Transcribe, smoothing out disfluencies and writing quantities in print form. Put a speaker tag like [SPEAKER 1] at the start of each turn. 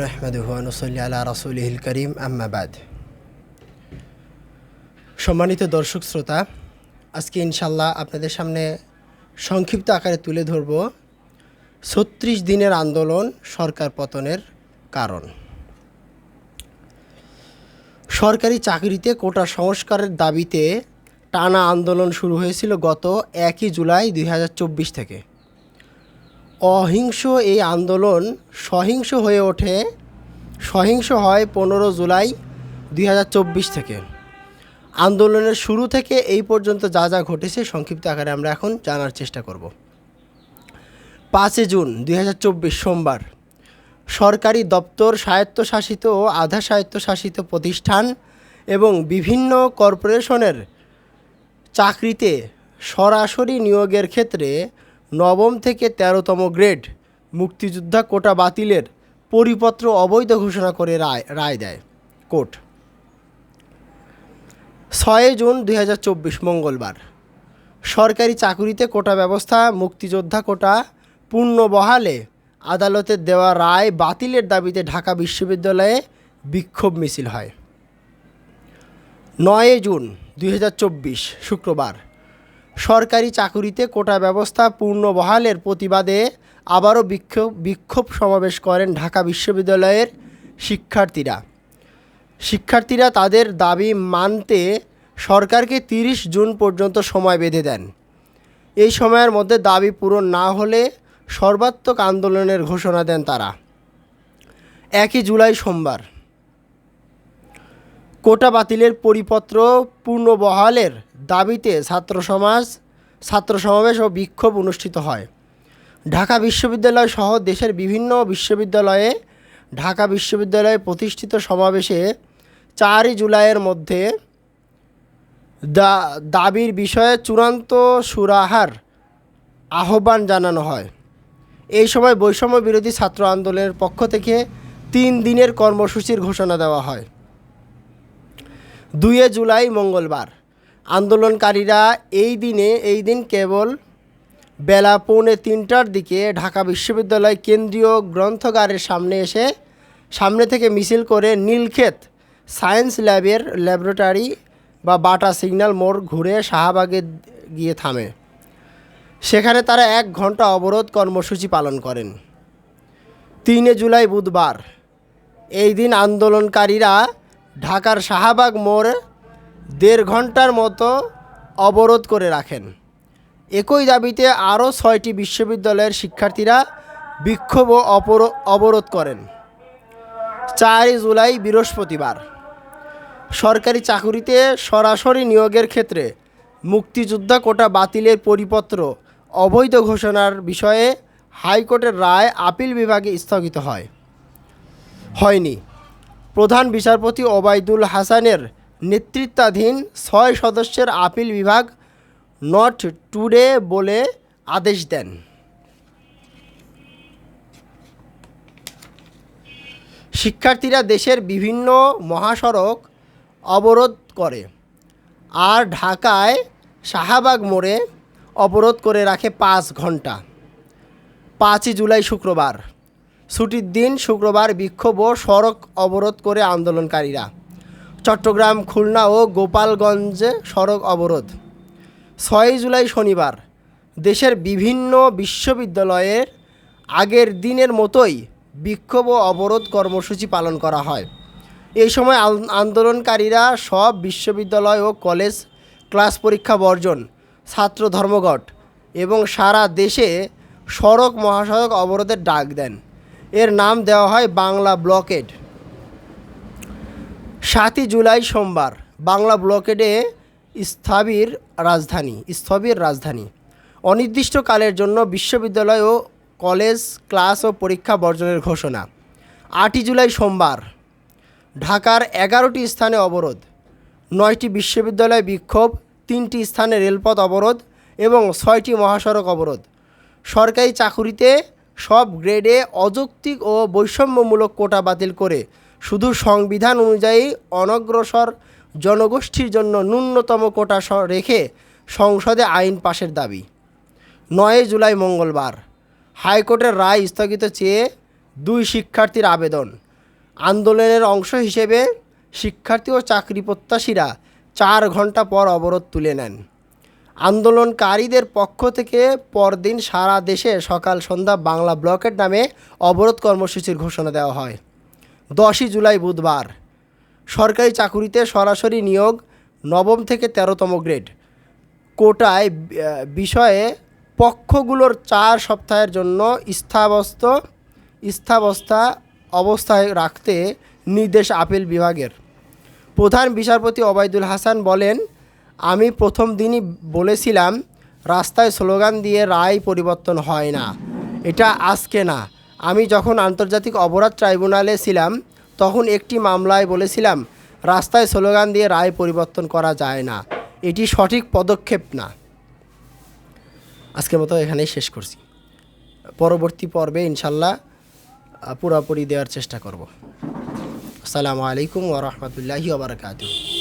[SPEAKER 1] নাহমাদুহু ওয়া নুসাল্লি আলা রাসূলিহিল কারীম আম্মা বাদ। সম্মানিত দর্শক শ্রোতা, আজকে ইনশাল্লাহ আপনাদের সামনে সংক্ষিপ্ত আকারে তুলে ধরব ৩৬ দিনের আন্দোলন সরকার পতনের কারণ। সরকারি চাকরিতে কোটা সংস্কারের দাবিতে টানা আন্দোলন শুরু হয়েছিল গত ১ জুলাই ২০২৪ থেকে। অহিংস এই আন্দোলন সহিংস হয় ১৫ জুলাই ২০২৪ থেকে। আন্দোলনের শুরু থেকে এই পর্যন্ত যা যা ঘটেছে সংক্ষিপ্ত আকারে আমরা এখন জানার চেষ্টা করব। ৫ জুন ২০২৪ সোমবার, সরকারি দপ্তর, স্বায়ত্তশাসিত ও আধা স্বায়ত্তশাসিত প্রতিষ্ঠান এবং বিভিন্ন কর্পোরেশনের চাকরিতে সরাসরি নিয়োগের ক্ষেত্রে নবম থেকে ১৩তম গ্রেড মুক্তিযোদ্ধা কোটা বাতিলের পরিপত্র অবৈধ ঘোষণা করে রায় দেয় কোর্ট। ৬ জুন ২০২৪ মঙ্গলবার, সরকারি চাকুরিতে কোটা ব্যবস্থা মুক্তিযোদ্ধা কোটা পুনর্বহালে আদালতের দেওয়া রায় বাতিলের দাবিতে ঢাকা বিশ্ববিদ্যালয়ে বিক্ষোভ মিছিল হয়। ৯ জুন ২০২৪ শুক্রবার, সরকারি চাকুরিতে কোটা ব্যবস্থা পুনর্বহালের প্রতিবাদে আবারও বিক্ষোভ সমাবেশ করেন ঢাকা বিশ্ববিদ্যালয়ের শিক্ষার্থীরা তাদের দাবি মানতে সরকারকে ৩০ জুন পর্যন্ত সময় বেঁধে দেন। এই সময়ের মধ্যে দাবি পূরণ না হলে সর্বাত্মক আন্দোলনের ঘোষণা দেন তারা। ১ জুলাই সোমবার, কোটা বাতিলের পরিপত্র পুনর্বহালের দাবিতে ছাত্র সমাবেশ ও বিক্ষোভ অনুষ্ঠিত হয়। ঢাকা বিশ্ববিদ্যালয় সহ দেশের বিভিন্ন বিশ্ববিদ্যালয়ে ঢাকা বিশ্ববিদ্যালয়ে প্রতিষ্ঠিত সমাবেশে ৪ জুলাইয়ের মধ্যে দাবির বিষয়ে চূড়ান্ত সুরাহার আহ্বান জানানো হয়। এই সময় বৈষম্য বিরোধী ছাত্র আন্দোলনের পক্ষ থেকে ৩ দিনের কর্মসূচির ঘোষণা দেওয়া হয়। ২ জুলাই মঙ্গলবার, আন্দোলনকারীরা এই দিন কেবল বেলা ২:৩০টার দিকে ঢাকা বিশ্ববিদ্যালয় কেন্দ্রীয় গ্রন্থাগারের সামনে থেকে মিছিল করে নীলক্ষেত সায়েন্স ল্যাবের ল্যাবরেটরি বা বাটা সিগন্যাল মোড় ঘুরে শাহবাগে গিয়ে থামে। সেখানে তারা ১ ঘন্টা অবরোধ কর্মসূচি পালন করেন। ৩ জুলাই বুধবার, এই দিন আন্দোলনকারীরা ঢাকার শাহবাগ মোড় ১.৫ ঘন্টার মতো অবরোধ করে রাখেন। একই দাবিতে আরও ৬টি বিশ্ববিদ্যালয়ের শিক্ষার্থীরা বিক্ষোভ ও অবরোধ করেন। ৪ জুলাই বৃহস্পতিবার, সরকারি চাকুরিতে সরাসরি নিয়োগের ক্ষেত্রে মুক্তিযোদ্ধা কোটা বাতিলের পরিপত্র অবৈধ ঘোষণার বিষয়ে হাইকোর্টের রায় আপিল বিভাগে স্থগিত হয়নি। প্রধান বিচারপতি ওবায়দুল হাসানের নেতৃত্বাধীন ৬ সদস্যের আপিল বিভাগ নট টুডে বলে আদেশ দেন। শিক্ষার্থীরা দেশের বিভিন্ন মহাসড়ক অবরোধ করে আর ঢাকায় শাহবাগ মোড়ে অবরোধ করে রাখে ৫ ঘন্টা। ৫ জুলাই শুক্রবার, ছুটির দিন শুক্রবার বিক্ষোভ ও সড়ক অবরোধ করে আন্দোলনকারীরা। চট্টগ্রাম, খুলনা ও গোপালগঞ্জে সড়ক অবরোধ। ৬ জুলাই শনিবার, দেশের বিভিন্ন বিশ্ববিদ্যালয়ের আগের দিনের মতোই বিক্ষোভ ও অবরোধ কর্মসূচি পালন করা হয়। এই সময় আন্দোলনকারীরা সব বিশ্ববিদ্যালয় ও কলেজ ক্লাস পরীক্ষা বর্জন, ছাত্র ধর্মঘট এবং সারা দেশে সড়ক মহাসড়ক অবরোধের ডাক দেন। এর নাম দেওয়া হয় বাংলা ব্লকেড। ৭ জুলাই সোমবার, বাংলা ব্লকেডে স্থবির রাজধানী অনির্দিষ্টকালের জন্য বিশ্ববিদ্যালয় ও কলেজ ক্লাস ও পরীক্ষা বর্জনের ঘোষণা। ৮ জুলাই সোমবার, ঢাকার ১১টি স্থানে অবরোধ, ৯টি বিশ্ববিদ্যালয় বিক্ষোভ, 3টি স্থানে রেলপথ অবরোধ এবং 6টি মহাসড়ক অবরোধ। সরকারি চাকুরিতে সব গ্রেডে অযৌক্তিক ও বৈষম্যমূলক কোটা বাতিল করে শুধু সংবিধান অনুযায়ী অনগ্রসর জনগোষ্ঠীর জন্য ন্যূনতম কোটা রেখে সংসদে আইন পাশের দাবি। ৯ জুলাই মঙ্গলবার, হাইকোর্টের রায় স্থগিত চেয়ে 2 শিক্ষার্থীর আবেদন। আন্দোলনের অংশ হিসেবে শিক্ষার্থী ও চাকরি প্রত্যাশীরা 4 ঘন্টা পর অবরোধ তুলে নেন। আন্দোলনকারীদের পক্ষ থেকে পরদিন সারা দেশে সকাল সন্ধ্যা বাংলা ব্লকের নামে অবরোধ কর্মসূচির ঘোষণা দেওয়া হয়। 10ই জুলাই বুধবার সরকারি চাকুরিতে সরাসরি নিয়োগ, নবম থেকে 13তম গ্রেড কোটায় বিষয়ে পক্ষগুলোর 4 সপ্তাহের জন্য স্থিতাবস্থা অবস্থায় রাখতে নির্দেশ আপিল বিভাগের। প্রধান বিচারপতি ওবায়দুল হাসান বলেন, আমি প্রথম দিনই বলেছিলাম রাস্তায় স্লোগান দিয়ে রায় পরিবর্তন হয় না। এটা আজকে না। আমি যখন আন্তর্জাতিক অপরাধ ট্রাইব্যুনালে ছিলাম তখন একটি মামলায় বলেছিলাম রাস্তায় স্লোগান দিয়ে রায় পরিবর্তন করা যায় না। এটি সঠিক পদক্ষেপ না। আজকের মতো এখানেই শেষ করছি। পরবর্তী পর্বে ইনশাল্লাহ পুরোপুরি দেওয়ার চেষ্টা করব। আসসালামু আলাইকুম ওয়া রাহমাতুল্লাহি ওয়া বারাকাতুহু।